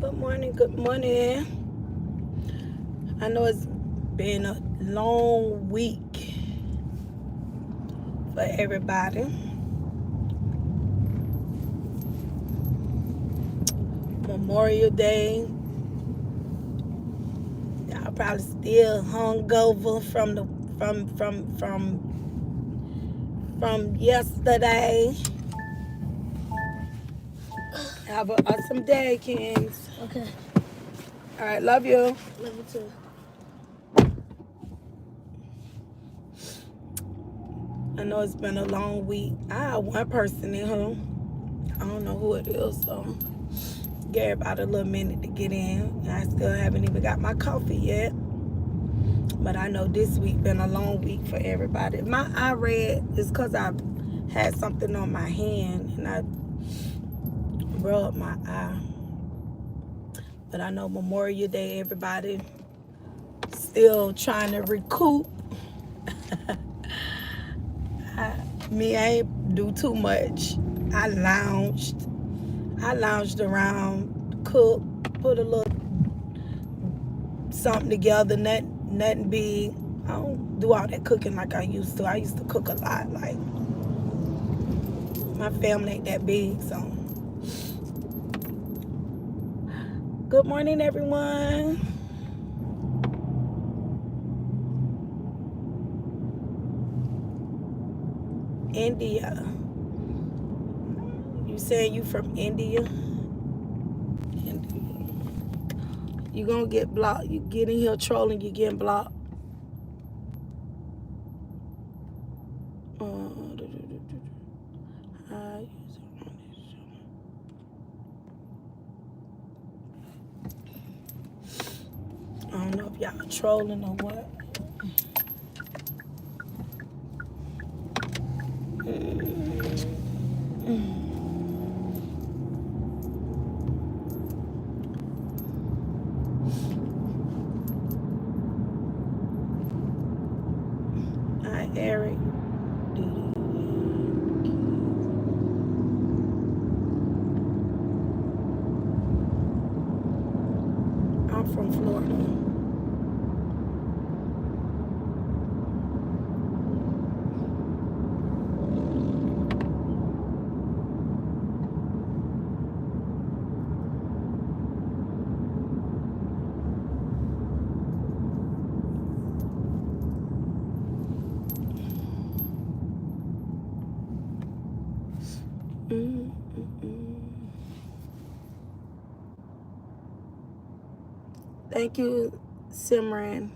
Good morning, good morning. I know it's been a long week for everybody. Memorial Day. Y'all probably still hungover from yesterday. Have an awesome day, Kings. Okay. All right, love you. Love you too. I know it's been a long week. I have one person in here. I don't know who it is, so give everybody a little minute to get in. I still haven't even got my coffee yet. But I know this week been a long week for everybody. My eye red is because I had something on my hand and I rubbed my eye. But I know Memorial Day, everybody still trying to recoup. I ain't do too much. I lounged around, cooked, put a little something together, nothing big. I don't do all that cooking like I used to. I used to cook a lot. Like, my family ain't that big, so. Good morning, everyone. India. You saying you from India? You gonna get blocked. You get in here trolling, you getting blocked. I don't know if y'all trolling or what. Hi, Eric. I'm from Florida. Thank you, Simran.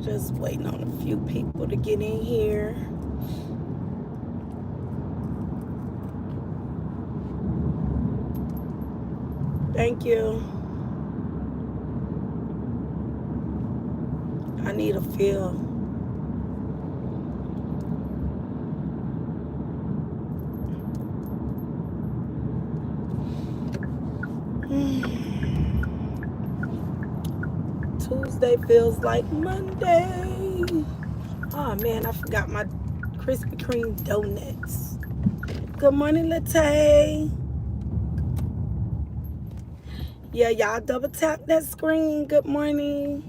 Just waiting on a few people to get in here. Thank you. I need a feel. Tuesday feels like Monday. Oh man, I forgot my Krispy Kreme donuts. Good morning, Latte. Yeah, y'all double tap that screen. Good morning.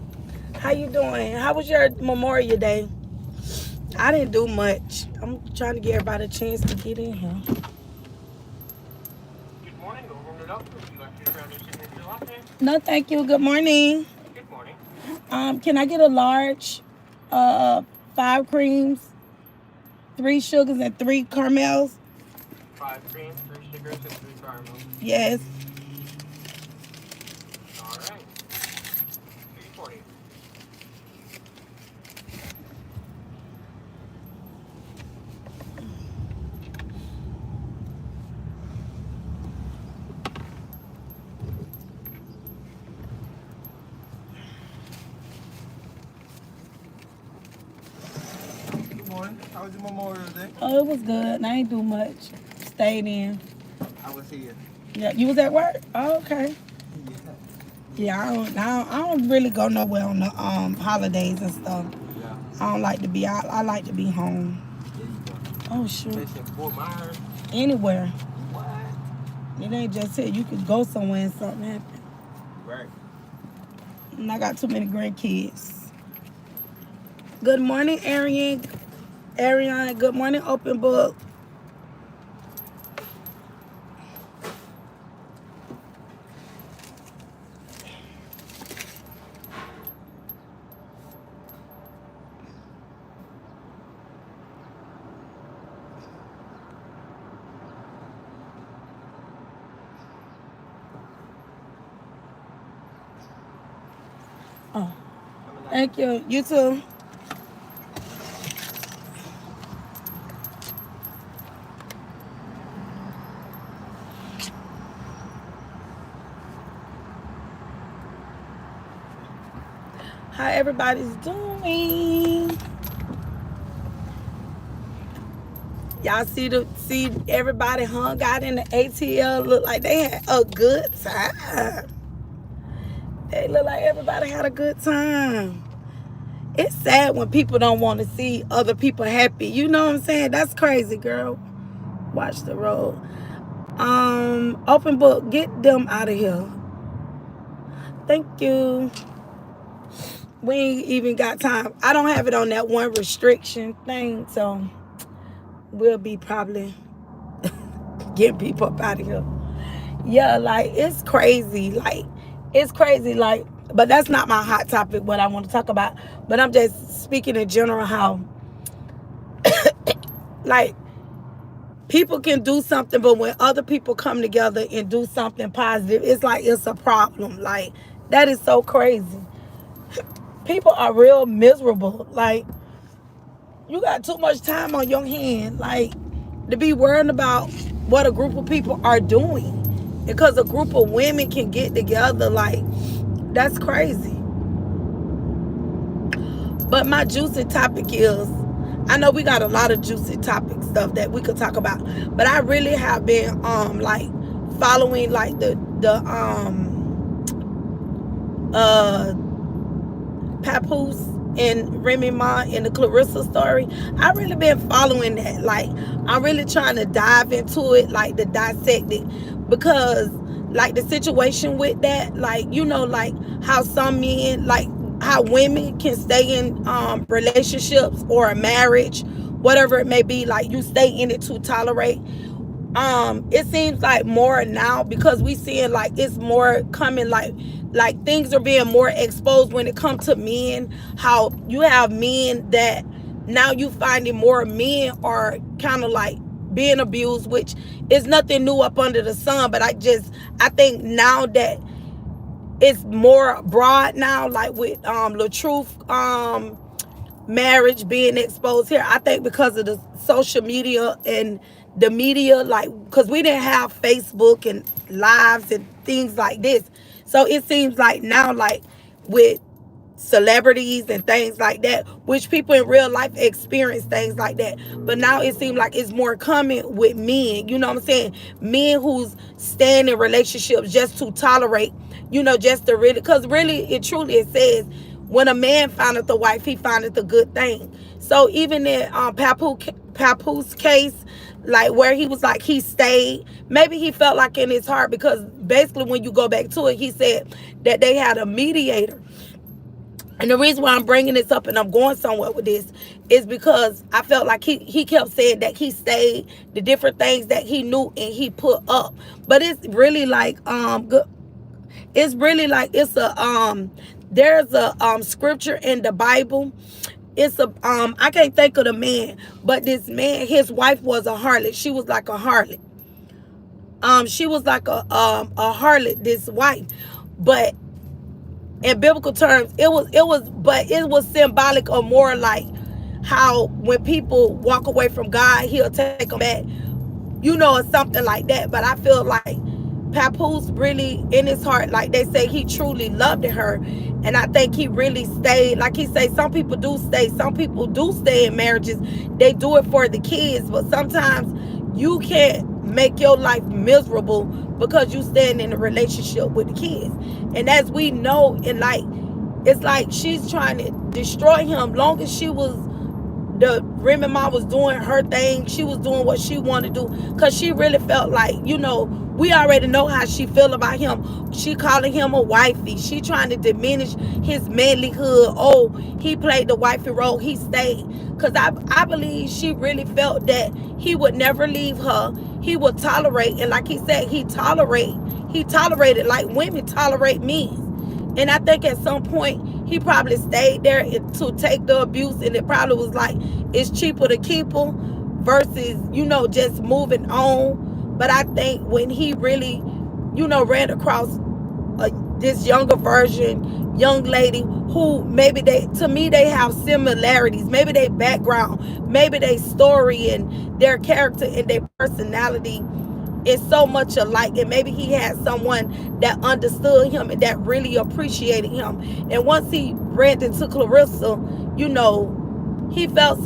How you doing? How was your Memorial Day? I didn't do much. I'm trying to give everybody a chance to get in here. Good morning. Would you like to grab your signature latte? No, thank you. Good morning. Good morning. Can I get a large, 5 creams, 3 sugars, and 3 caramels? 5 creams, 3 sugars, and 3 caramels. Yes. All right. 340. morning. How was your Memorial Day? Oh, it was good. I ain't do much. Stayed in. I was here. Yeah, you was at work? Oh, okay. Yeah. Yeah, I don't really go nowhere on the holidays and stuff. Yeah. I don't like to be out. I like to be home. There you go. Oh shoot. Listen, Fort Myers. Anywhere. What? It ain't just here. You could go somewhere and something happen. Right. And I got too many grandkids. Good morning, Arian. Ariane, good morning, Open Book. Oh, thank you. You too. How everybody's doing? Y'all see everybody hung out in the ATL. Look like they had a good time. They look like everybody had a good time. It's sad when people don't want to see other people happy. You know what I'm saying? That's crazy, girl. Watch the road. Open Book, get them out of here. Thank you. We ain't even got time. I don't have it on that one restriction thing, so we'll be probably getting people up out of here. Yeah, like it's crazy. Like, but that's not my hot topic, what I want to talk about. But I'm just speaking in general how like people can do something, but when other people come together and do something positive, it's like it's a problem. Like that is so crazy. People are real miserable. Like you got too much time on your hand, like to be worrying about what a group of people are doing. Because a group of women can get together, like that's crazy. But my juicy topic is, I know we got a lot of juicy topic stuff that we could talk about, but I really have been like following like the Papoose and Remy Ma and the Claressa story. I really been following that. Like I'm really trying to dive into it, like to dissect it, because like the situation with that, like you know, like how some men, like how women can stay in relationships or a marriage, whatever it may be, like you stay in it to tolerate. It seems like more now because we seeing like it's more coming, like things are being more exposed when it comes to men. How you have men that now you finding more men are kind of like being abused, which is nothing new up under the sun. But I think now that it's more broad now, like with LaTruth marriage being exposed here, I think because of the social media and the media, like because we didn't have Facebook and lives and things like this, so it seems like now, like with celebrities and things like that, which people in real life experience things like that, but now it seems like it's more common with men, you know what I'm saying, men who's staying in relationships just to tolerate, you know, just to really, because really it truly it says when a man findeth the wife, he findeth a good thing. So even in Papoose case, like where he was like he stayed, maybe he felt like in his heart, because basically when you go back to it, he said that they had a mediator. And the reason why I'm bringing this up and I'm going somewhere with this is because I felt like he kept saying that he stayed, the different things that he knew and he put up. But it's really like good. It's really like it's a there's a scripture in the Bible. It's a I can't think of the man, but this man, his wife was a harlot. She was like a harlot. She was like a harlot, this wife. But in biblical terms, it was symbolic of more like how when people walk away from God, he'll take them back, you know, or something like that. But I feel like Papoose really in his heart, like they say, he truly loved her. And I think he really stayed. Like he say, some people do stay. Some people do stay in marriages. They do it for the kids. But sometimes you can't make your life miserable because you stand in a relationship with the kids. And as we know, and like, it's like she's trying to destroy him. Long as she was, the Remy mom was doing her thing, she was doing what she wanted to do, because she really felt like, we already know how she feel about him. She calling him a wifey. She trying to diminish his manlyhood. Oh, he played the wifey role, he stayed. Because I believe she really felt that he would never leave her. He would tolerate, and like he said, he tolerated like women tolerate men. And I think at some point he probably stayed there to take the abuse, and it probably was like, it's cheaper to keep him versus, just moving on. But I think when he really, ran across this younger version, young lady who maybe to me, they have similarities. Maybe their background, maybe their story and their character and their personality is so much alike, and maybe he had someone that understood him and that really appreciated him. And once he ran into Claressa, he felt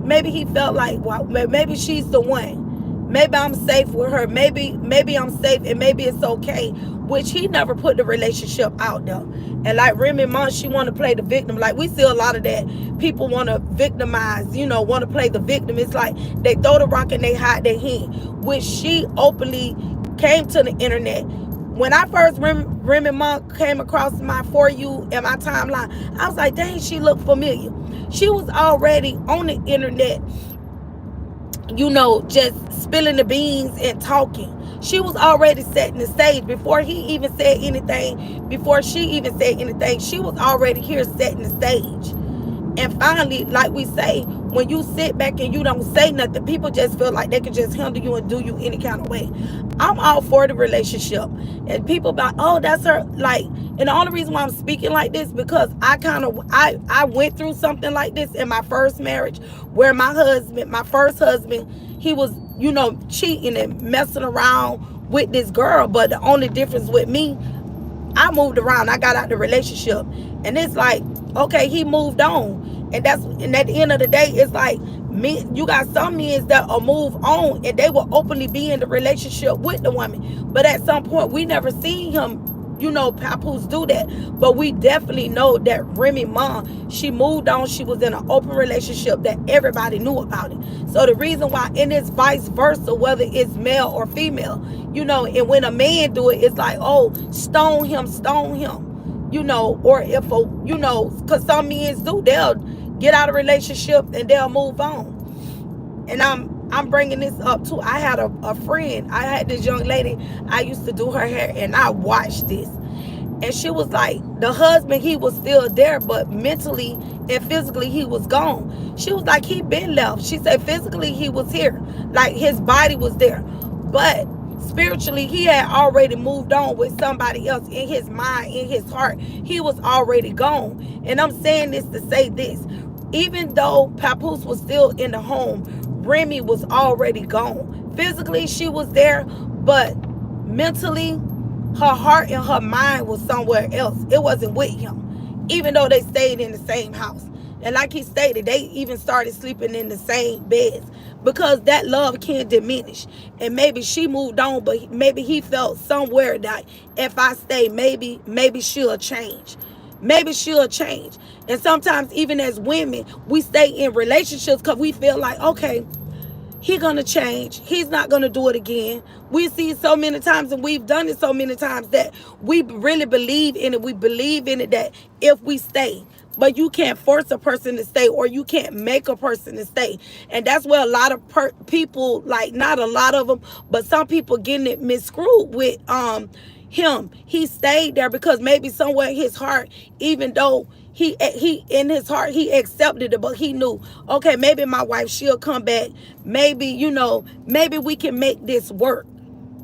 maybe he felt like, well, maybe she's the one. Maybe I'm safe with her. Maybe I'm safe, and maybe it's okay. Which he never put the relationship out there. And like Remy Mom, she want to play the victim. Like we see a lot of that. People want to victimize, want to play the victim. It's like they throw the rock and they hide their hand. Which she openly came to the internet. When I first Remy Mom came across my For You and my timeline, I was like, dang, she looked familiar. She was already on the internet, just spilling the beans and talking. She was already setting the stage before he even said anything, before she even said anything. She was already here setting the stage. And finally, like we say, when you sit back and you don't say nothing, people just feel like they can just handle you and do you any kind of way. I'm all for the relationship. And people about, oh, that's her. Like, and the only reason why I'm speaking like this, because I went through something like this in my first marriage, where my first husband, he was, cheating and messing around with this girl. But the only difference with me, I moved around. I got out the relationship. And it's like, okay, he moved on. And at the end of the day, it's like, you got some men that will move on and they will openly be in the relationship with the woman. But at some point, we never seen him, Papoose do that. But we definitely know that Remy Mom, she moved on. She was in an open relationship that everybody knew about it. So the reason why, and it's vice versa, whether it's male or female, and when a man do it, it's like, oh, stone him. Or if because some men do, they'll get out of relationship and they'll move on. And I'm bringing this up too. I had a friend. I had this young lady. I used to do her hair, and I watched this. And she was like, the husband, he was still there, but mentally and physically he was gone. She was like, he been left. She said physically he was here, like his body was there, but spiritually he had already moved on with somebody else. In his mind, in his heart, he was already gone. And I'm saying this to say this: even though Papoose was still in the home, Remy was already gone. Physically she was there, but mentally her heart and her mind was somewhere else. It wasn't with him, even though they stayed in the same house. And like he stated, they even started sleeping in the same beds, because that love can diminish. And maybe she moved on, but maybe he felt somewhere that if I stay, maybe she'll change. Maybe she'll change. And sometimes even as women, we stay in relationships because we feel like, okay, he's going to change. He's not going to do it again. We see it so many times, and we've done it so many times, that we really believe in it. We believe in it that if we stay. But you can't force a person to stay, or you can't make a person to stay. And that's where a lot of people, like not a lot of them, but some people getting it miscrewed with him. He stayed there because maybe somewhere in his heart, even though he in his heart he accepted it, but he knew, okay, maybe my wife, she'll come back. Maybe maybe we can make this work.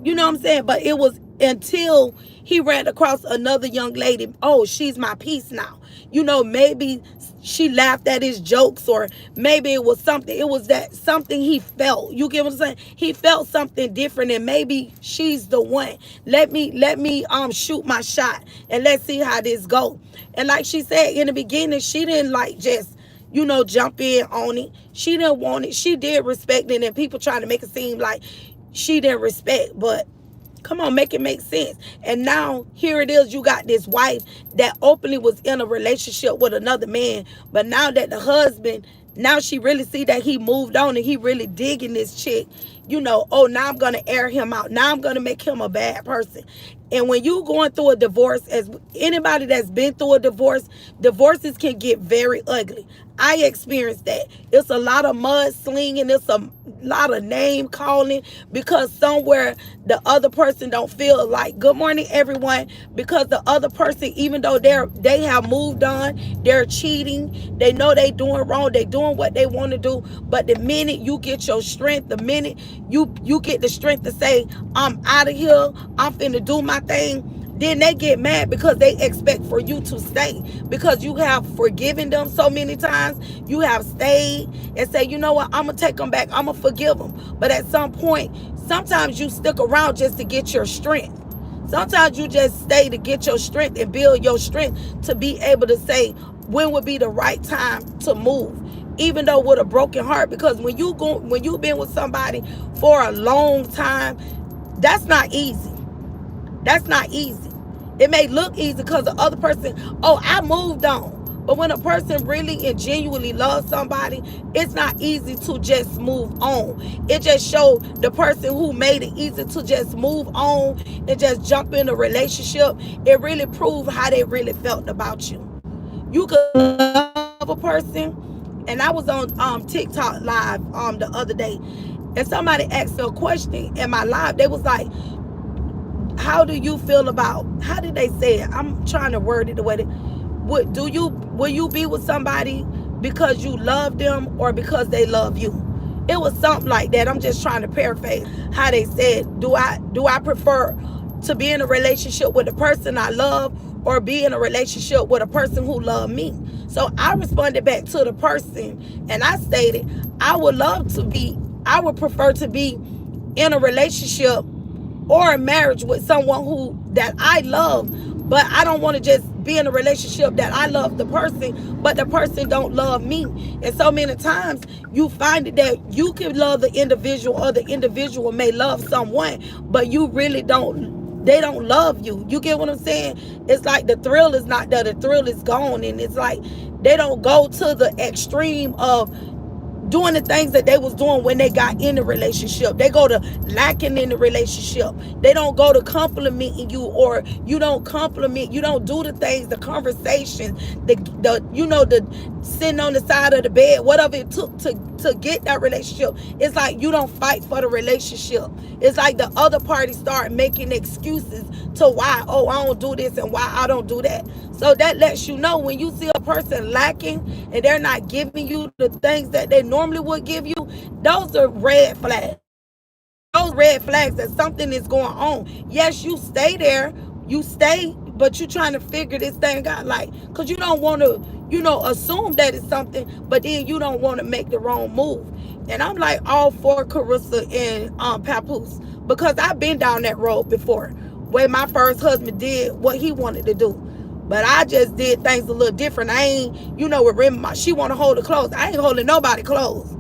You know what I'm saying? But it was until he ran across another young lady. Oh, she's my piece now. Maybe she laughed at his jokes, or maybe it was something. It was that something he felt. You get what I'm saying? He felt something different, and maybe she's the one. Let me shoot my shot, and let's see how this go. And like she said in the beginning, she didn't like just jump in on it. She didn't want it. She did respect it, and people trying to make it seem like she didn't respect, but come on, make it make sense. And now here it is, you got this wife that openly was in a relationship with another man, but now that the husband, now she really see that he moved on and he really digging this chick. Oh, now I'm gonna air him out. Now I'm gonna make him a bad person. And when you going through a divorce, as anybody that's been through a divorce, divorces can get very ugly. I experienced that. It's a lot of mud slinging. It's a lot of name calling, because somewhere the other person don't feel like good morning everyone, because the other person, even though they have moved on, they're cheating, they know they doing wrong, they doing what they want to do, but the minute you get your strength, the minute you get the strength to say, I'm out of here, I'm finna do my thing, then they get mad because they expect for you to stay, because you have forgiven them so many times. You have stayed and say, you know what, I'm gonna take them back, I'm gonna forgive them. But at some point, sometimes you stick around just to get your strength. Sometimes you just stay to get your strength and build your strength to be able to say when would be the right time to move, even though with a broken heart. Because when you've been with somebody for a long time, that's not easy. That's not easy. It may look easy because the other person, oh, I moved on. But when a person really and genuinely loves somebody, it's not easy to just move on. It just shows the person who made it easy to just move on and just jump in a relationship. It really proves how they really felt about you. You could love a person. And I was on TikTok live the other day, and somebody asked a question in my live. They was like, how do you feel about, how did they say it? I'm trying to word it the way that, will you be with somebody because you love them or because they love you? It was something like that. I'm just trying to paraphrase how they said, do I prefer to be in a relationship with a person I love or be in a relationship with a person who loved me? So I responded back to the person and I stated, I would prefer to be in a relationship or a marriage with someone that I love, but I don't want to just be in a relationship that I love the person, but the person don't love me. And so many times you find it that you can love the individual, or the individual may love someone, but you really don't, they don't love you. You get what I'm saying? It's like the thrill is not there, the thrill is gone. And it's like they don't go to the extreme of doing the things that they was doing when they got in the relationship. They go to lacking in the relationship. They don't go to complimenting you, or you don't compliment, you don't do the things, the conversations, the sitting on the side of the bed, whatever it took to get that relationship. It's like you don't fight for the relationship. It's like the other party start making excuses to why, oh, I don't do this and why I don't do that. So that lets you know, when you see a person lacking and they're not giving you the things that they normally would give you, those are red flags. Those red flags that something is going on. Yes, you stay there, but you're trying to figure this thing out, like, because you don't want to, assume that it's something, but then you don't want to make the wrong move. And I'm like all for Claressa and Papoose, because I've been down that road before, where my first husband did what he wanted to do. But I just did things a little different. I ain't, with Remy, she want to hold the clothes. I ain't holding nobody clothes.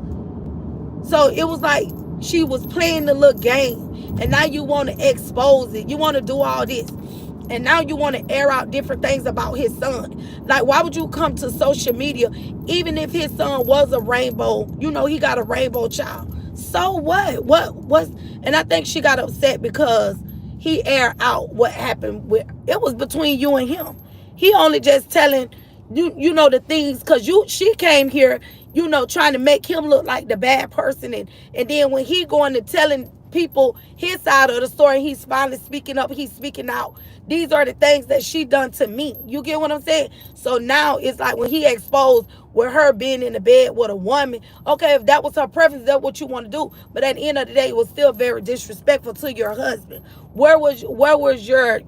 So it was like she was playing the little game. And now you want to expose it. You want to do all this. And now you want to air out different things about his son. Like, why would you come to social media, even if his son was a rainbow, he got a rainbow child. So what? And I think she got upset because he aired out what happened it was between you and him. He only just telling the things, because she came here, trying to make him look like the bad person, and then when he going to telling people his side of the story. He's finally speaking up. He's speaking out. These are the things that she done to me. You get what I'm saying? So now it's like when he exposed with her being in the bed with a woman. Okay, if that was her preference, that's what you want to do. But at the end of the day, it was still very disrespectful to your husband. Where was your,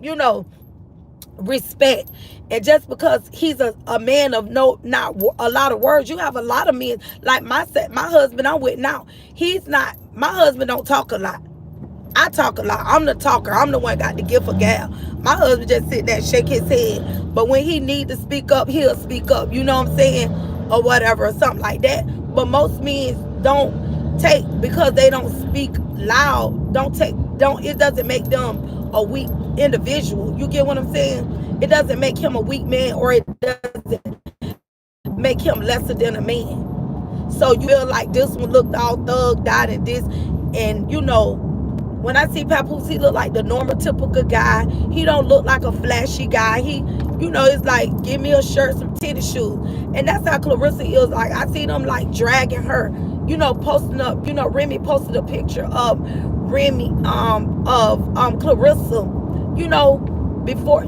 respect? And just because he's a man of not a lot of words, you have a lot of men like my husband I'm with now. He's not, my husband don't talk a lot. I talk a lot. I'm the talker. I'm the one got the gift of gab. My husband just sit there and shake his head. But when he need to speak up, he'll speak up. You know what I'm saying? Or whatever, or something like that. But most men don't take, because they don't speak loud, it doesn't make them a weak individual. You get what I'm saying? It doesn't make him a weak man, or it doesn't make him lesser than a man. So you feel like this one looked all thugged out and this, and when I see Papoose, he look like the normal typical guy. He don't look like a flashy guy. He, it's like, give me a shirt, some tennis shoes. And that's how Claressa is. Like, I see them like dragging her, posting up, Remy posted a picture of Remy, of Claressa, before,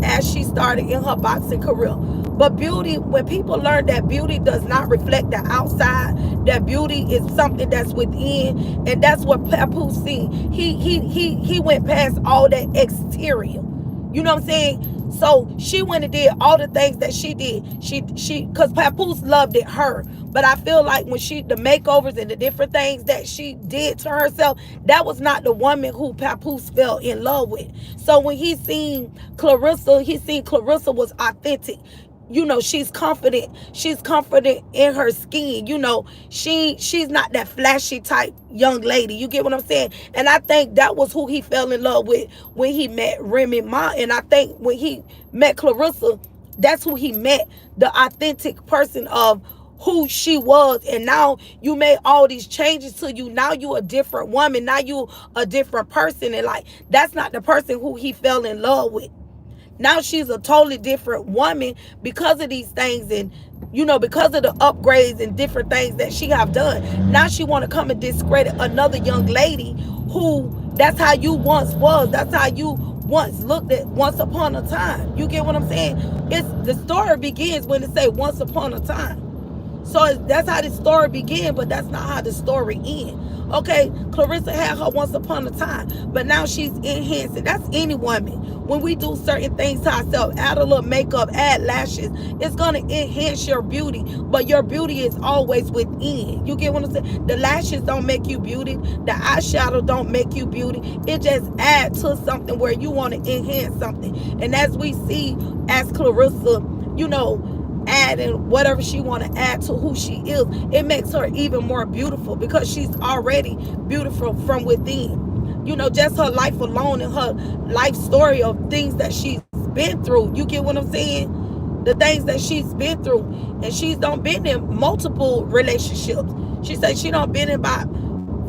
as she started in her boxing career. But beauty, when people learn that beauty does not reflect the outside, that beauty is something that's within, and that's what Papoose seen. He went past all that exterior. You know what I'm saying? So she went and did all the things that she did. She because Papoose loved it her. But I feel like when the makeovers and the different things that she did to herself, that was not the woman who Papoose fell in love with. So when he seen Claressa was authentic. She's confident. She's confident in her skin. She's not that flashy type young lady. You get what I'm saying? And I think that was who he fell in love with when he met Remy Ma. And I think when he met Claressa, that's who he met, the authentic person of who she was. And now you made all these changes to you. Now you a different woman. Now you a different person. And like, that's not the person who he fell in love with. Now she's a totally different woman because of these things, and because of the upgrades and different things that she have done. Now she want to come and discredit another young lady who, that's how you once was. That's how you once looked at once upon a time. You get what I'm saying? It's the story begins when it say once upon a time. So that's how the story began, but that's not how the story ends. Okay, Claressa had her once upon a time, but now she's enhancing. That's any woman. When we do certain things to ourselves, add a little makeup, add lashes, it's going to enhance your beauty, but your beauty is always within. You get what I'm saying? The lashes don't make you beauty. The eyeshadow don't make you beauty. It just adds to something where you want to enhance something. And as we see, as Claressa, adding whatever she want to add to who she is, it makes her even more beautiful because she's already beautiful from within. Just her life alone and her life story of things that she's been through. You get what I'm saying? The things that she's been through. And she's done been in multiple relationships. She said she done been in about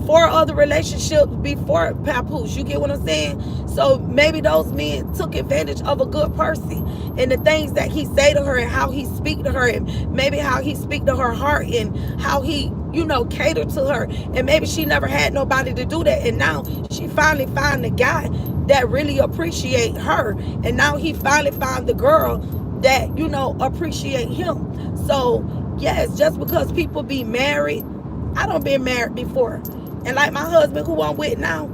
4 other relationships before Papoose. You get what I'm saying? So maybe those men took advantage of a good person, and the things that he say to her and how he speak to her, and maybe how he speak to her heart, and how he cater to her. And maybe she never had nobody to do that, and now she finally found the guy that really appreciate her, and now he finally found the girl that appreciate him. So yes, just because people be married, I done been married before. And like my husband who I'm with now,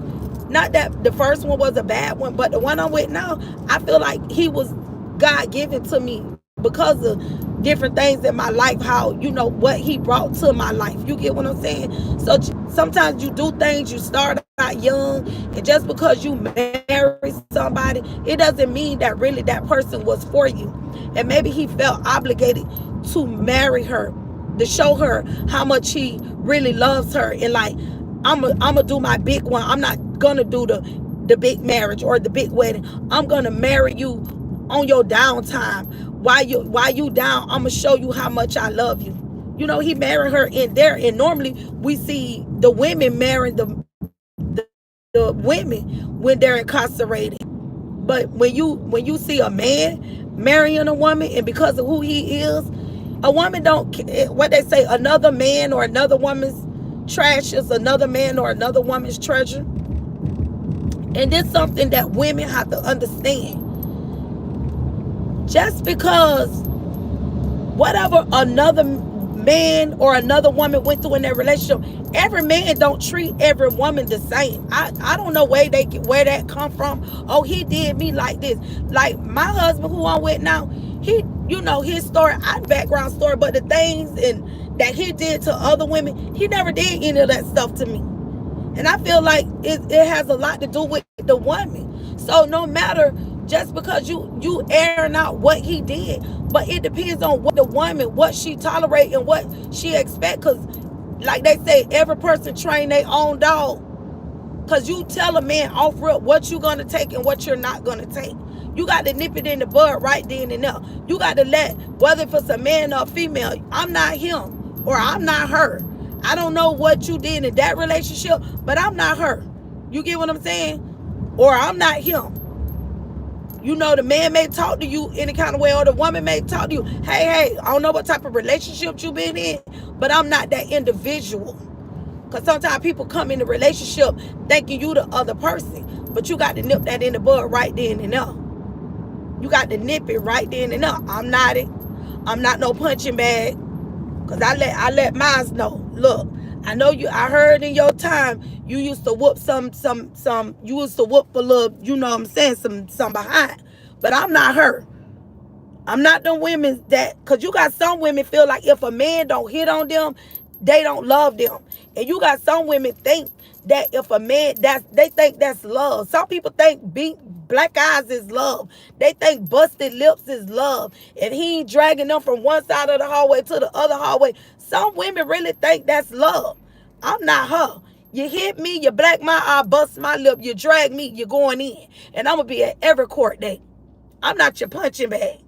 not that the first one was a bad one, but the one I'm with now, I feel like he was God-given to me because of different things in my life, how, what he brought to my life. You get what I'm saying? So sometimes you do things, you start out young, and just because you marry somebody, it doesn't mean that really that person was for you. And maybe he felt obligated to marry her, to show her how much he really loves her. And like, I'm gonna do my big one. I'm not gonna do the big marriage or the big wedding. I'm gonna marry you on your downtime. While you down, I'm gonna show you how much I love you. He married her in there. And normally we see the women marrying the women when they're incarcerated. But when you see a man marrying a woman, and because of who he is, a woman don't, what they say, another man or another woman's trash is another man or another woman's treasure. And it's something that women have to understand. Just because whatever another man or another woman went through in their relationship, every man don't treat every woman the same. I don't know where that come from. Oh, he did me like this. Like my husband who I'm with now, he, his story, our background story, but the things and that he did to other women, he never did any of that stuff to me. And I feel like it has a lot to do with the woman. So no matter, just because you airing out what he did, but it depends on what the woman, what she tolerate and what she expect. Because like they say, every person train their own dog. Because you tell a man off rip what you're going to take and what you're not going to take. You got to nip it in the bud right then and there. You got to let, whether if it's a man or a female, I'm not him or I'm not her. I don't know what you did in that relationship, but I'm not her. You get what I'm saying? Or I'm not him. The man may talk to you any kind of way, or the woman may talk to you, hey, I don't know what type of relationship you've been in, but I'm not that individual. Because sometimes people come in a relationship thinking you the other person, but you got to nip that in the bud right then and there. You got to nip it right then and there. I'm not it. I'm not no punching bag. Because I let mine know. Look, I know you. I heard in your time you used to whoop some. You used to whoop a little. You know what I'm saying? Some behind. But I'm not her. I'm not them women that. Because you got some women feel like if a man don't hit on them, they don't love them. And you got some women think that if a man they think that's love. Some people think black eyes is love. They think busted lips is love. And he ain't dragging them from one side of the hallway to the other hallway. Some women really think that's love. I'm not her. You hit me, you black my eye, bust my lip, you drag me, you're going in. And I'm going to be at every court date. I'm not your punching bag.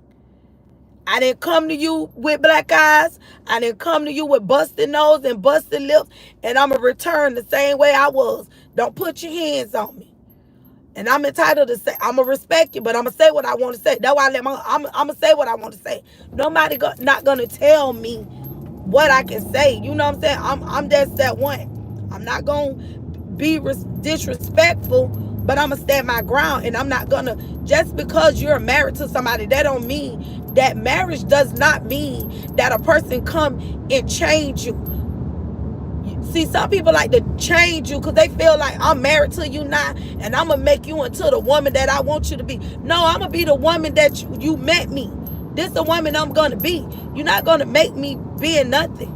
I didn't come to you with black eyes. I didn't come to you with busted nose and busted lips. And I'm going to return the same way I was. Don't put your hands on me. And I'm entitled to say, I'm going to respect you, but I'm going to say what I want to say. That's why I'm going to say what I want to say. Nobody not going to tell me what I can say. You know what I'm saying? I'm just that one. I'm not going to be disrespectful, but I'm going to stand my ground. And I'm not going to, just because you're married to somebody, that don't mean that marriage does not mean that a person come and change you. See, some people like to change you because they feel like I'm married to you now and I'm going to make you into the woman that I want you to be. No, I'm going to be the woman that you met me. This is the woman I'm going to be. You're not going to make me being nothing.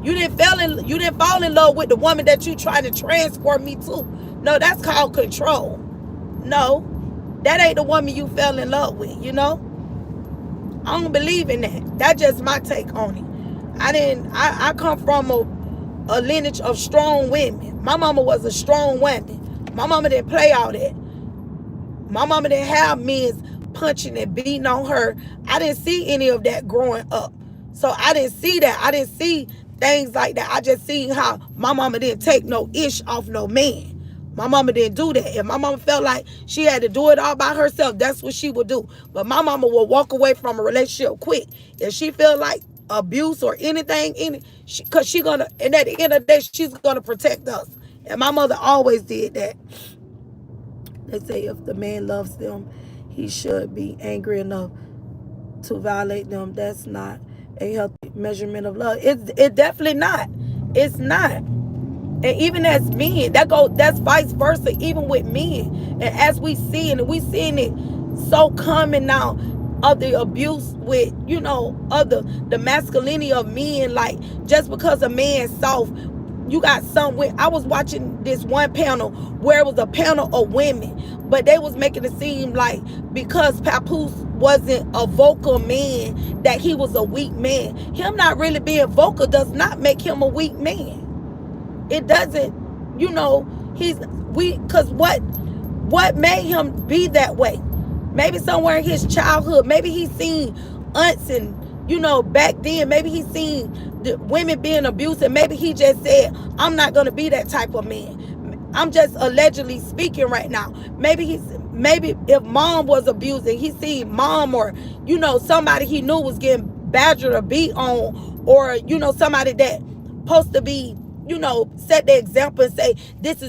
You didn't fall in love with the woman that you trying to transfer me to. No, that's called control. No, that ain't the woman you fell in love with, I don't believe in that. That's just my take on it. I come from a lineage of strong women. My mama was a strong woman. My mama didn't play all that. My mama didn't have men punching and beating on her. I didn't see any of that growing up. So I didn't see that. I didn't see things like that. I just seen how my mama didn't take no ish off no man. My mama didn't do that. If my mama felt like she had to do it all by herself, that's what she would do. But my mama will walk away from a relationship quick. If she feel like abuse or anything, because she gonna, and at the end of the day, she's gonna protect us. And my mother always did that. They say if the man loves them, he should be angry enough to violate them. That's not a healthy measurement of love. It's definitely not. It's not. And even as men, that's vice versa, even with men. And as we see, and we seeing it so common now of the abuse with, of the masculinity of men. Like, just because a man's soft, you got some with, I was watching this one panel where it was a panel of women, but they was making it seem like because Papoose wasn't a vocal man, that he was a weak man. Him not really being vocal does not make him a weak man. It doesn't, because what made him be that way? Maybe somewhere in his childhood, maybe he seen aunts and, back then, maybe he seen the women being abused, and maybe he just said, I'm not going to be that type of man. I'm just allegedly speaking right now. Maybe if mom was abusing, he seen mom or, somebody he knew was getting badgered or beat on, or, somebody that supposed to be, set the example and say, this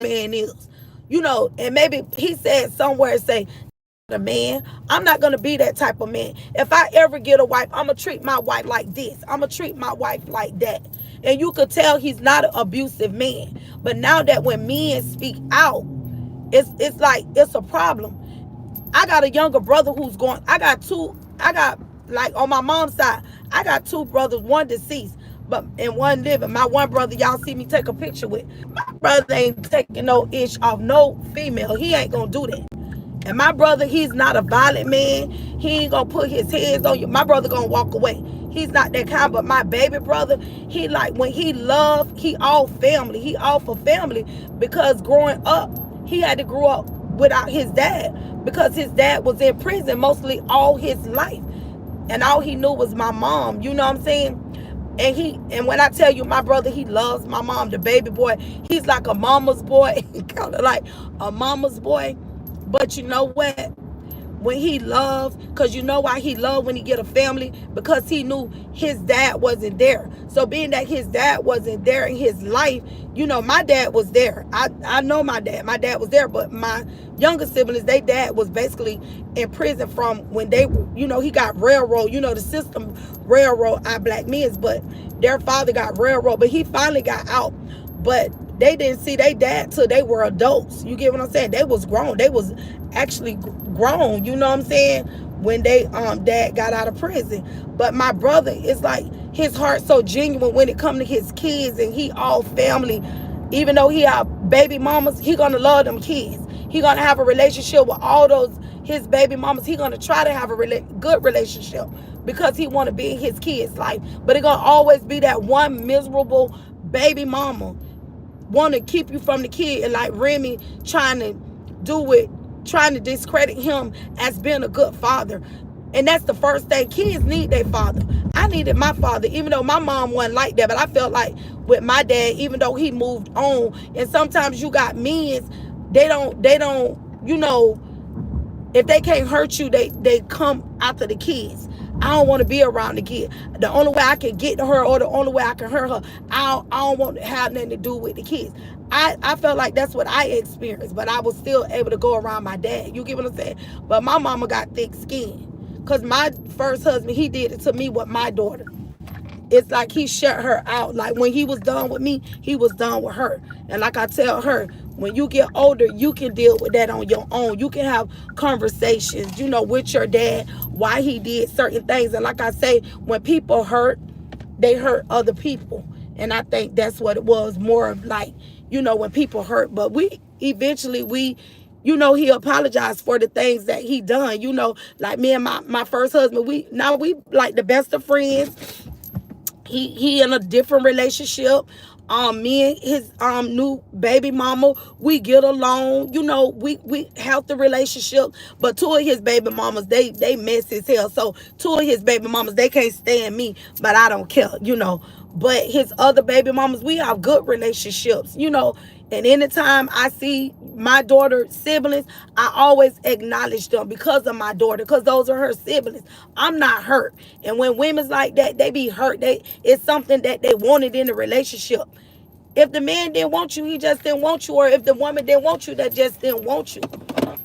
man is. And maybe he said somewhere, say, a man. I'm not gonna be that type of man. If I ever get a wife, I'm gonna treat my wife like this. I'm gonna treat my wife like that. And you could tell he's not an abusive man. But now that when men speak out, it's like it's a problem. I got a younger brother who's going. I got like on my mom's side, I got two brothers, one deceased, but and one living. My one brother, y'all see me take a picture with. My brother ain't taking no ish off no female. He ain't gonna do that. And my brother, he's not a violent man. He ain't gonna put his hands on you. My brother gonna walk away. He's not that kind. But my baby brother, he like when he love, he all family. He all for family because growing up, he had to grow up without his dad because his dad was in prison mostly all his life, and all he knew was my mom. You know what I'm saying? And when I tell you, my brother, he loves my mom, the baby boy. He's like a mama's boy, kind of like a mama's boy. But you know what? When he loved, because you know why he loved when he get a family? Because he knew his dad wasn't there. So being that his dad wasn't there in his life, my dad was there. I know my dad. My dad was there, but my younger siblings, their dad was basically in prison from when they, he got railroad. The system railroad our black men, but their father got railroad, but he finally got out. But they didn't see their dad till they were adults. You get what I'm saying? They was grown. They was actually grown. You know what I'm saying? When they dad got out of prison. But my brother is like, his heart so genuine when it come to his kids, and he all family. Even though he have baby mamas, he gonna love them kids. He gonna have a relationship with all those his baby mamas. He gonna try to have a good relationship because he want to be in his kids' life. But it gonna always be that one miserable baby mama want to keep you from the kid, and like Remy trying to discredit him as being a good father. And that's the first thing. Kids need their father. I needed my father, even though my mom wasn't like that. But I felt like with my dad, even though he moved on, and sometimes you got men, they don't, if they can't hurt you, they come after the kids. I don't want to be around the kid. The only way I can get to her, or the only way I can hurt her, I don't want to have nothing to do with the kids. I felt like that's what I experienced, but I was still able to go around my dad. You get what I'm saying? But my mama got thick skin. Because my first husband, he did it to me with my daughter. It's like he shut her out. Like when he was done with me, he was done with her. And like I tell her, when you get older, you can deal with that on your own. You can have conversations, with your dad, why he did certain things. And like I say, when people hurt, they hurt other people. And I think that's what it was, more of like, when people hurt. But he apologized for the things that he done. Like me and my first husband, we like the best of friends. He in a different relationship. Me and his new baby mama, we get along. We help the relationship. But two of his baby mamas, they mess as hell. So two of his baby mamas, they can't stand me, but I don't care. But his other baby mamas, we have good relationships. And anytime I see my daughter's siblings, I always acknowledge them because of my daughter, because those are her siblings. I'm not hurt. And when women's like that, they be hurt. It's something that they wanted in the relationship. If the man didn't want you, he just didn't want you. Or if the woman didn't want you, they just didn't want you.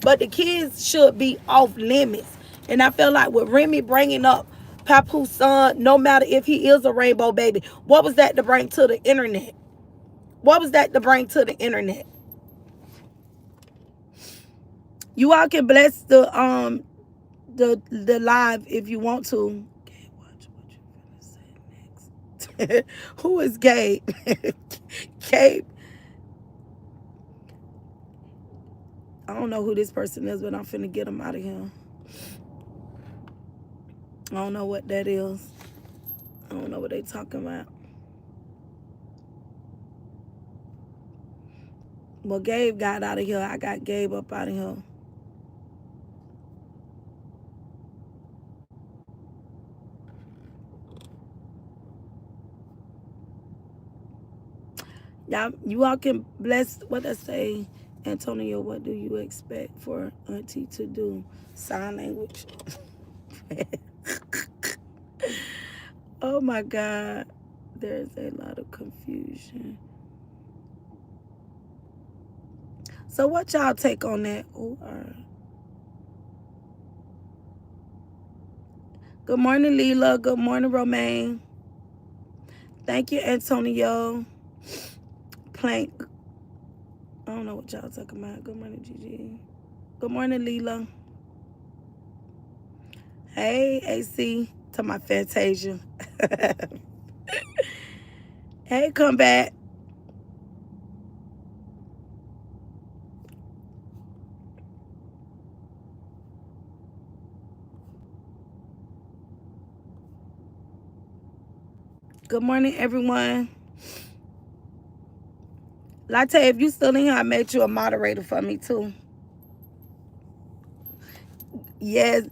But the kids should be off limits. And I feel like with Remy bringing up Papoose son, no matter if he is a rainbow baby, what was that to bring to the internet? What was that to bring to the internet? You all can bless the live if you want to. Okay, watch what you gonna say next. Who is Gabe? Gabe. I don't know who this person is, but I'm finna get him out of here. I don't know what that is. I don't know what they talking about. Well, Gabe got out of here. I got Gabe up out of here. Y'all, you all can bless what I say. Antonio, what do you expect for Auntie to do? Sign language. Oh my God. There's a lot of confusion. So what y'all take on that? Ooh, good morning, Leela. Good morning, Romaine. Thank you, Antonio. Plank. I don't know what y'all talking about. Good morning, Gigi. Good morning, Leela. Hey, AC. To my Fantasia. Hey, come back. Good morning, everyone. Latte, if you still in here, I made you a moderator for me, too. Yes.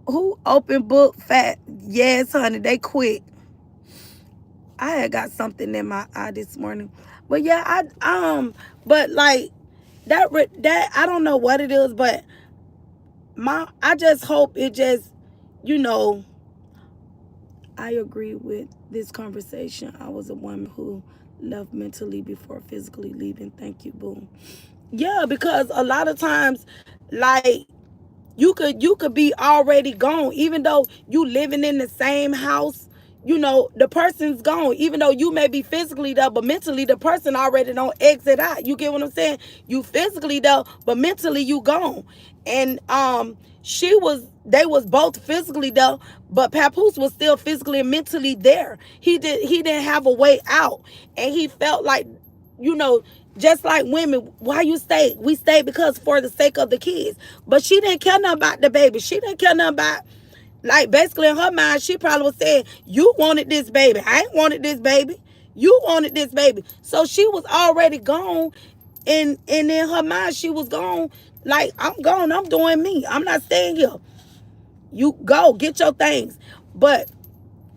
Who open book fat? Yes, honey, they quit. I had got something in my eye this morning. But yeah, but like that I don't know what it is, but I just hope it just, you know, I agree with this conversation. I was a woman who left mentally before physically leaving. Thank you, boo. Yeah, because a lot of times, like, you could be already gone, even though you living in the same house. You know, the person's gone, even though you may be physically there, but mentally the person already don't exit out. You get what I'm saying? You physically there, but mentally you gone. And they was both physically there, but Papoose was still physically and mentally there. He didn't have a way out, and he felt like, you know, just like women, why you stay? We stay because for the sake of the kids. But she didn't care nothing about the baby. She didn't care nothing about, like, basically in her mind, she probably was saying, you wanted this baby. I ain't wanted this baby. You wanted this baby. So she was already gone. And in her mind, she was gone. Like, I'm gone. I'm doing me. I'm not staying here. You go, get your things. But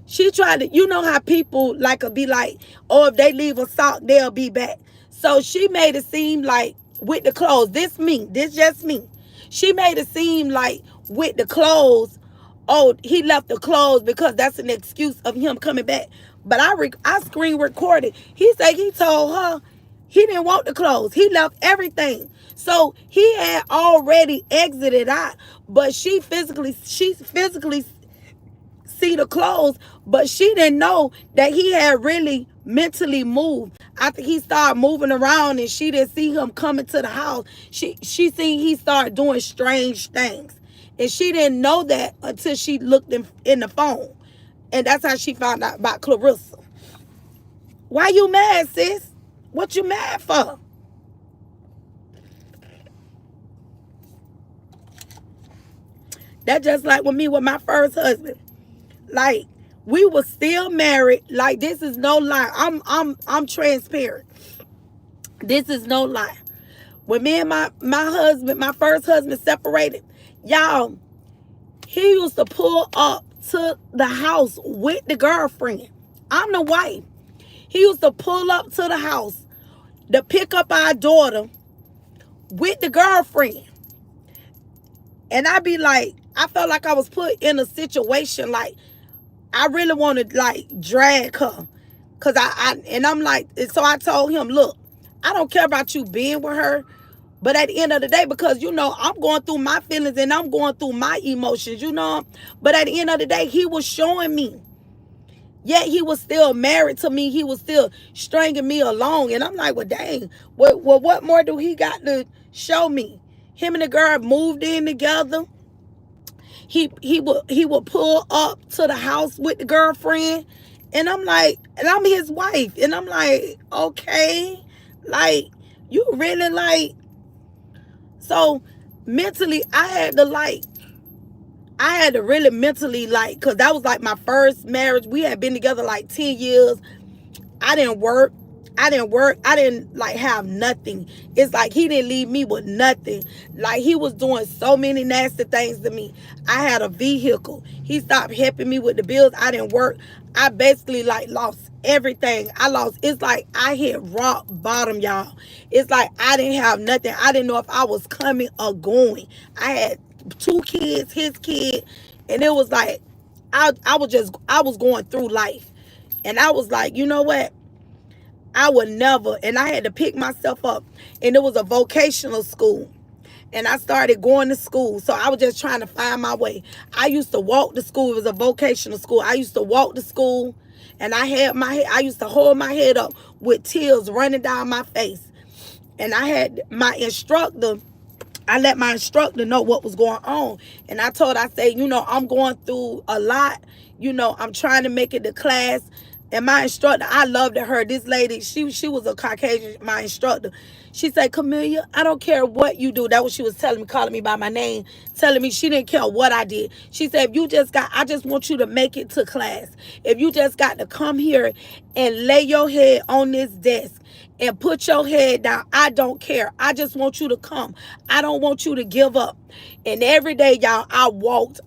she tried to, you know how people like to be like, oh, if they leave a sock, they'll be back. So she made it seem like with the clothes, this just me. She made it seem like with the clothes, oh, he left the clothes because that's an excuse of him coming back. But I screen recorded. He said he told her he didn't want the clothes. He left everything. So he had already exited out, but she physically see the clothes, but she didn't know that he had really mentally moved. After he started moving around and she didn't see him coming to the house, she seen he started doing strange things. And she didn't know that until she looked in the phone. And that's how she found out about Claressa. Why you mad, sis? What you mad for? That just like with me with my first husband. Like, we were still married. Like, this is no lie. I'm transparent. This is no lie. When me and my husband, my first husband, separated, y'all, he used to pull up to the house with the girlfriend. I'm the wife. He used to pull up to the house to pick up our daughter with the girlfriend. And I be like, I felt like I was put in a situation like I really want to like drag her. Cause I'm like, so I told him, look, I don't care about you being with her. But at the end of the day, because, you know, I'm going through my feelings and I'm going through my emotions, you know. But at the end of the day, he was showing me. Yet he was still married to me. He was still stringing me along. And I'm like, well, dang, what more do he got to show me? Him and the girl moved in together. He would pull up to the house with the girlfriend, and I'm like, and I'm his wife, and I'm like, okay, like, you really like. So mentally, I had to really mentally like, cause that was like my first marriage. We had been together like 10 years. I didn't work. I didn't like have nothing. It's like he didn't leave me with nothing. Like, he was doing so many nasty things to me. I had a vehicle. He stopped helping me with the bills. I didn't work. I basically like lost everything. It's like I hit rock bottom, y'all. It's like I didn't have nothing. I didn't know if I was coming or going. I had 2 kids, his kid, and it was like I was going through life. And I was like, you know what? I would never. And I had to pick myself up. And it was a vocational school. And I started going to school. So I was just trying to find my way. I used to walk to school. It was a vocational school. I used to walk to school. And I used to hold my head up with tears running down my face. And I had my instructor, I let my instructor know what was going on. And I said, I'm going through a lot. I'm trying to make it to class. And my instructor, I loved her. This lady, she was a Caucasian, my instructor. She said, Camellia, I don't care what you do. That's what she was telling me, calling me by my name, telling me she didn't care what I did. She said, I just want you to make it to class. If you just got to come here and lay your head on this desk and put your head down. I don't care. I just want you to come. I don't want you to give up. And every day, y'all, I walked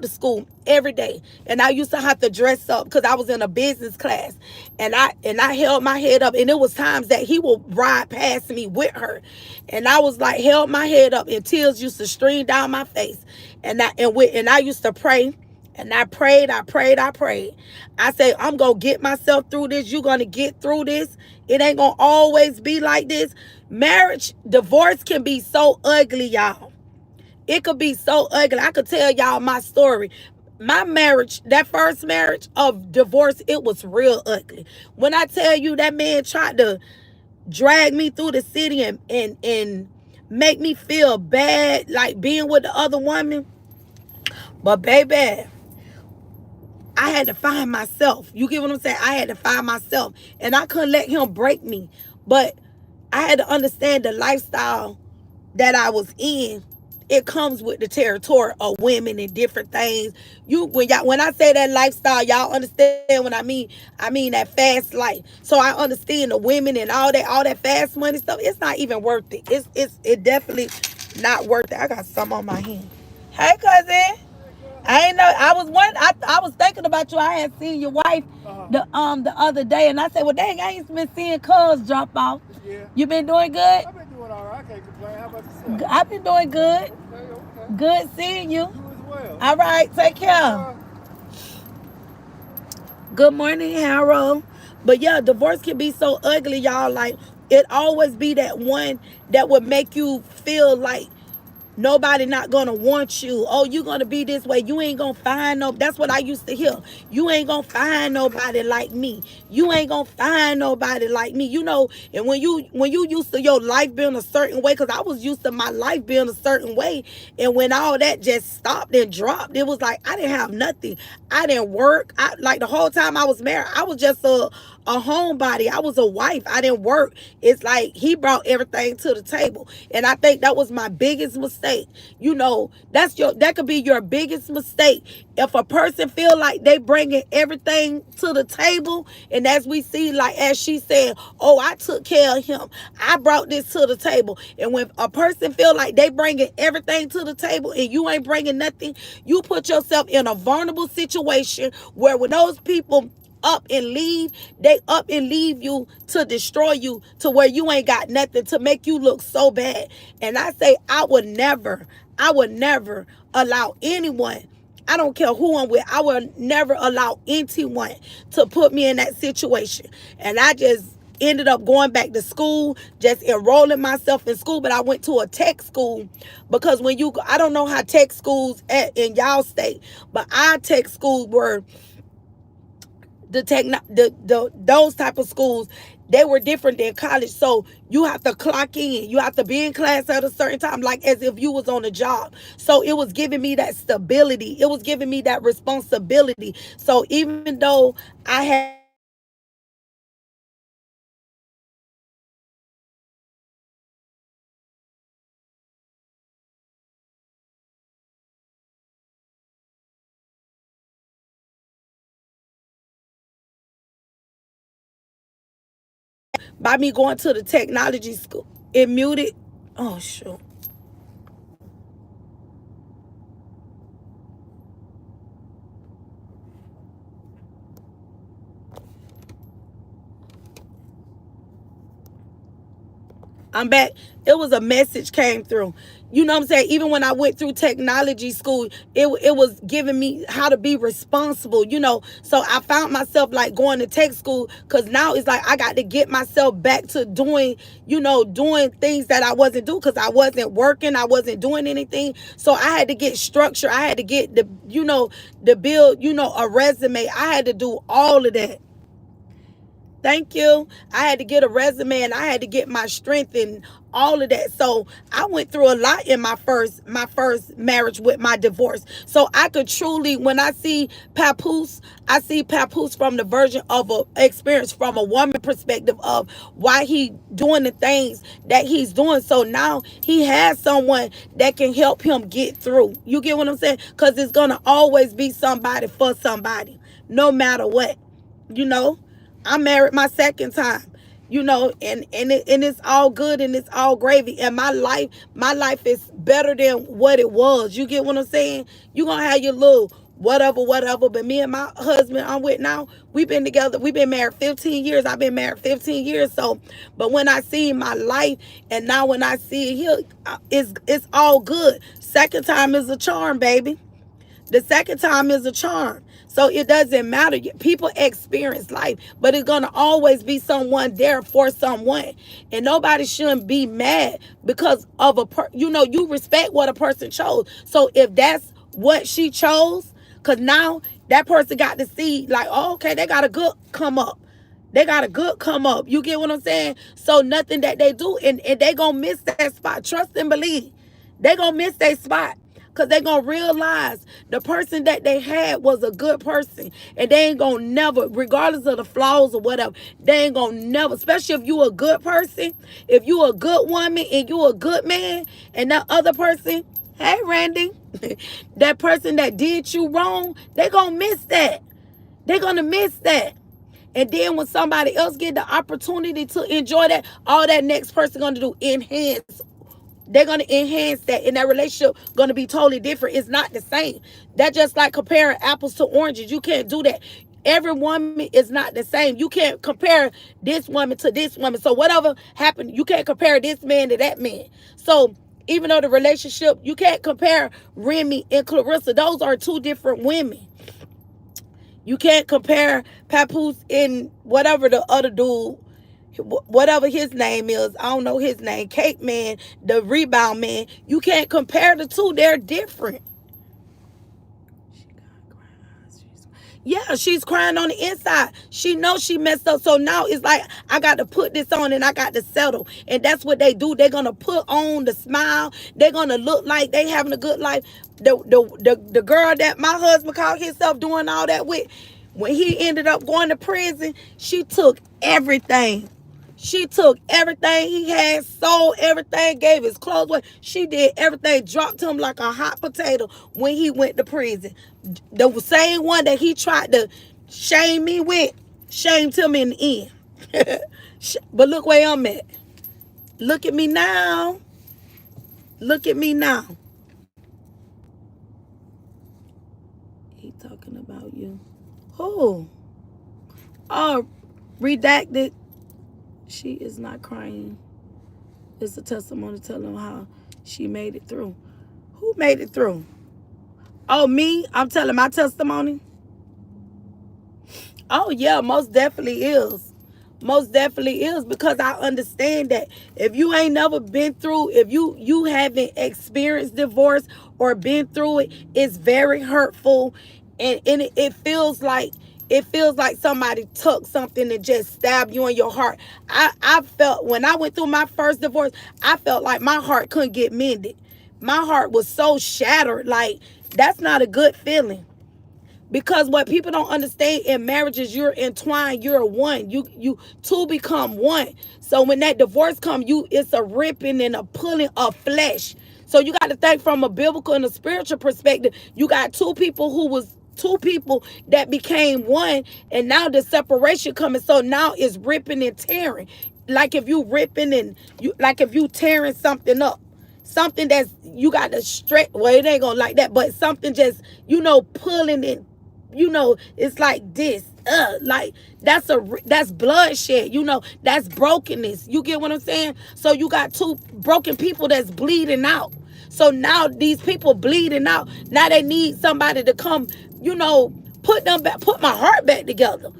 to school every day. And I used to have to dress up because I was in a business class. And I held my head up. And it was times that he would ride past me with her. And I was like, held my head up, and tears used to stream down my face. And I used to pray. And I prayed. I say, I'm going to get myself through this. You're going to get through this. It ain't going to always be like this. Divorce can be so ugly, y'all. It could be so ugly. I could tell y'all my story. My marriage, that first marriage of divorce, it was real ugly. When I tell you that man tried to drag me through the city and make me feel bad, like being with the other woman. But baby, I had to find myself. You get what I'm saying? I had to find myself. And I couldn't let him break me. But I had to understand the lifestyle that I was in. It comes with the territory of women and different things. When I say that lifestyle, y'all understand what I mean. I mean that fast life. So I understand the women and all that fast money stuff. It's not even worth it. It definitely not worth it. I got some on my hand. Hey, cousin. I ain't know. I was thinking about you. I had seen your wife the other day, and I said, "Well, dang, I ain't been seeing cuz drop off." Yeah. You been doing good? I've been doing all right. I can't complain. How about yourself? I've been doing good. Okay. Good seeing you. You as well. All right, take care. Good morning, Harold. But yeah, divorce can be so ugly, y'all. Like it always be that one that would make you feel like nobody not gonna want you. Oh, you gonna be this way. You ain't gonna find no. That's what I used to hear. You ain't gonna find nobody like me. You ain't gonna find nobody like me. And when you used to your life being a certain way, because I was used to my life being a certain way, and when all that just stopped and dropped, it was like I didn't have nothing. I didn't work. Like the whole time I was married, I was just a homebody. I was a wife. I didn't work. It's like he brought everything to the table. And I think that was my biggest mistake. That could be your biggest mistake. If a person feel like they bringing everything to the table, and as we see, like as she said, oh, I took care of him. I brought this to the table. And when a person feel like they bringing everything to the table and you ain't bringing nothing, you put yourself in a vulnerable situation where when those people up and leave, they up and leave you to destroy you to where you ain't got nothing, to make you look so bad. And I say I would never allow anyone, I don't care who I'm with, I would never allow anyone to put me in that situation. And I just ended up going back to school, just enrolling myself in school. But I went to a tech school because I don't know how tech schools in y'all state, but our tech schools were those type of schools. They were different than college. So you have to clock in. You have to be in class at a certain time, like as if you was on a job. So it was giving me that stability. It was giving me that responsibility. So even though I had by me going to the technology school, it muted. Oh, sure. I'm back. It was a message came through. You know what I'm saying? Even when I went through technology school, it was giving me how to be responsible, you know. So I found myself like going to tech school because now it's like I got to get myself back to doing, you know, doing things that I wasn't doing because I wasn't working. I wasn't doing anything. So I had to get structure. I had to get the, you know, the build, you know, a resume. I had to do all of that. Thank you. I had to get a resume and I had to get my strength and all of that. So I went through a lot in my first marriage with my divorce. So I could truly, when I see Papoose, I see Papoose from the version of a experience from a woman perspective of why he doing the things that he's doing. So now he has someone that can help him get through. You get what I'm saying? Because it's gonna always be somebody for somebody, no matter what, you know. I married my second time, you know, and it's all good and it's all gravy. And my life is better than what it was. You get what I'm saying? You gonna have your little whatever. But me and my husband I'm with now, we've been together. We've been married 15 years. I've been married 15 years. So, but when I see my life and now when I see it here, it's all good. Second time is a charm, baby. The second time is a charm. So it doesn't matter. People experience life, but it's going to always be someone there for someone. And nobody shouldn't be mad because of you know, you respect what a person chose. So if that's what she chose, because now that person got to see like, oh, okay, they got a good come up. They got a good come up. You get what I'm saying? So nothing that they do, and they going to miss that spot. Trust and believe. They going to miss their spot. Because they going to realize the person that they had was a good person. And they ain't going to never, regardless of the flaws or whatever, they ain't going to never, especially if you a good person, if you a good woman and you a good man, and that other person, hey, Randy, that person that did you wrong, they going to miss that. They're going to miss that. And then when somebody else get the opportunity to enjoy that, all that next person going to do, enhance. They're going to enhance that, and that relationship going to be totally different. It's not the same. That's just like comparing apples to oranges. You can't do that. Every woman is not the same. You can't compare this woman to this woman. So whatever happened, you can't compare this man to that man. So even though the relationship, you can't compare Remy and Claressa. Those are two different women. You can't compare Papoose and whatever the other dude, whatever his name is, I don't know his name, Cake Man, the rebound man. You can't compare the two. They're different. Yeah, she's crying on the inside. She knows she messed up. So now it's like, I got to put this on and I got to settle. And that's what they do. They're going to put on the smile. They're going to look like they having a good life. The girl that my husband called himself doing all that with, when he ended up going to prison, she took everything. She took everything he had, sold everything, gave his clothes away. She did everything, dropped him like a hot potato when he went to prison. The same one that he tried to shame me with, shamed him in the end. But look where I'm at. Look at me now. Look at me now. He talking about you. Who? Oh, redacted. She is not crying. It's a testimony telling how she made it through. Who made it through? Oh, me? I'm telling my testimony? Oh, yeah, most definitely is. Most definitely is, because I understand that if you ain't never been through, if you haven't experienced divorce or been through it, it's very hurtful, and it feels like somebody took something and just stabbed you in your heart. I felt when I went through my first divorce, I felt like my heart couldn't get mended. My heart was so shattered. Like, that's not a good feeling. Because what people don't understand in marriages, you're entwined, you're one. You two become one. So when that divorce comes, it's a ripping and a pulling of flesh. So you got to think from a biblical and a spiritual perspective. You got two people that became one, and now the separation coming. So now it's ripping and tearing. Like if you ripping and if you tearing something up. Something that's, you got to stretch, well, it ain't gonna like that, but something just, pulling it, it's like this. Like that's bloodshed, that's brokenness. You get what I'm saying? So you got two broken people that's bleeding out. So now these people bleeding out. Now they need somebody to come, put them back, put my heart back together.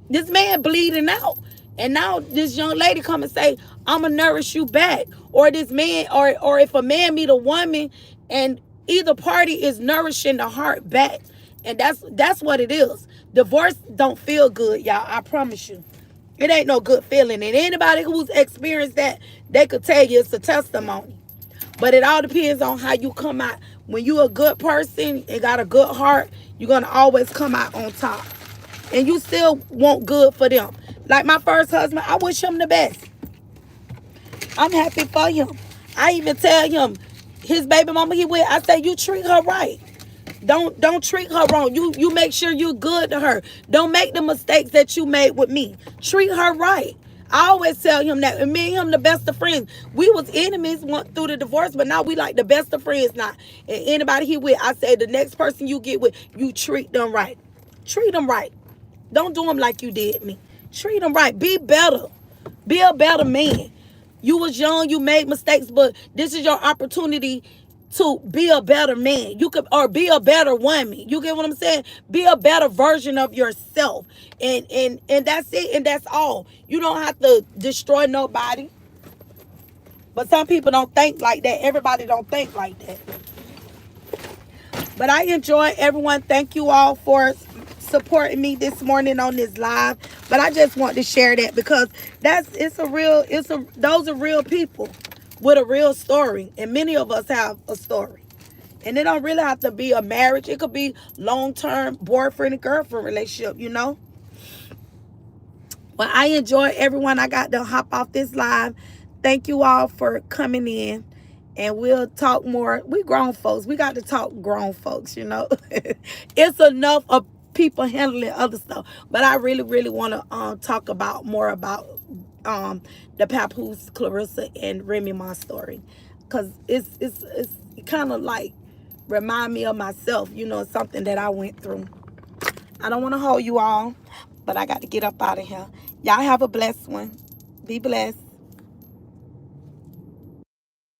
This man bleeding out. And now this young lady come and say, I'ma nourish you back. Or this man, or if a man meet a woman and either party is nourishing the heart back. And that's what it is. Divorce don't feel good, y'all. I promise you. It ain't no good feeling. And anybody who's experienced that, they could tell you it's a testimony. But it all depends on how you come out. When you a good person and got a good heart, you're going to always come out on top. And you still want good for them. Like my first husband, I wish him the best. I'm happy for him. I even tell him, his baby mama he with, I say, you treat her right. Don't treat her wrong. You make sure you're good to her. Don't make the mistakes that you made with me. Treat her right. I always tell him that. And me and him the best of friends. We was enemies through the divorce, but now we like the best of friends now. And anybody he with, I say the next person you get with, you treat them right. Treat them right. Don't do them like you did me. Treat them right. Be better. Be a better man. You was young, you made mistakes, but this is your opportunity to be a better man. You could, or be a better woman. You get what I'm saying? Be a better version of yourself. And that's it, and that's all. You don't have to destroy nobody. But some people don't think like that. Everybody don't think like that. But I enjoy everyone. Thank you all for supporting me this morning on this live. But I just want to share that because those are real people with a real story. And many of us have a story. And it don't really have to be a marriage. It could be long-term boyfriend and girlfriend relationship, Well, I enjoy everyone. I got to hop off this live. Thank you all for coming in. And we'll talk more. We grown folks. We got to talk grown folks, It's enough of people handling other stuff. But I really, really want to talk about more about the Papoose, Claressa, and Remy Ma story. Because it's kind of like remind me of myself, something that I went through. I don't want to hold you all, but I got to get up out of here. Y'all have a blessed one. Be blessed.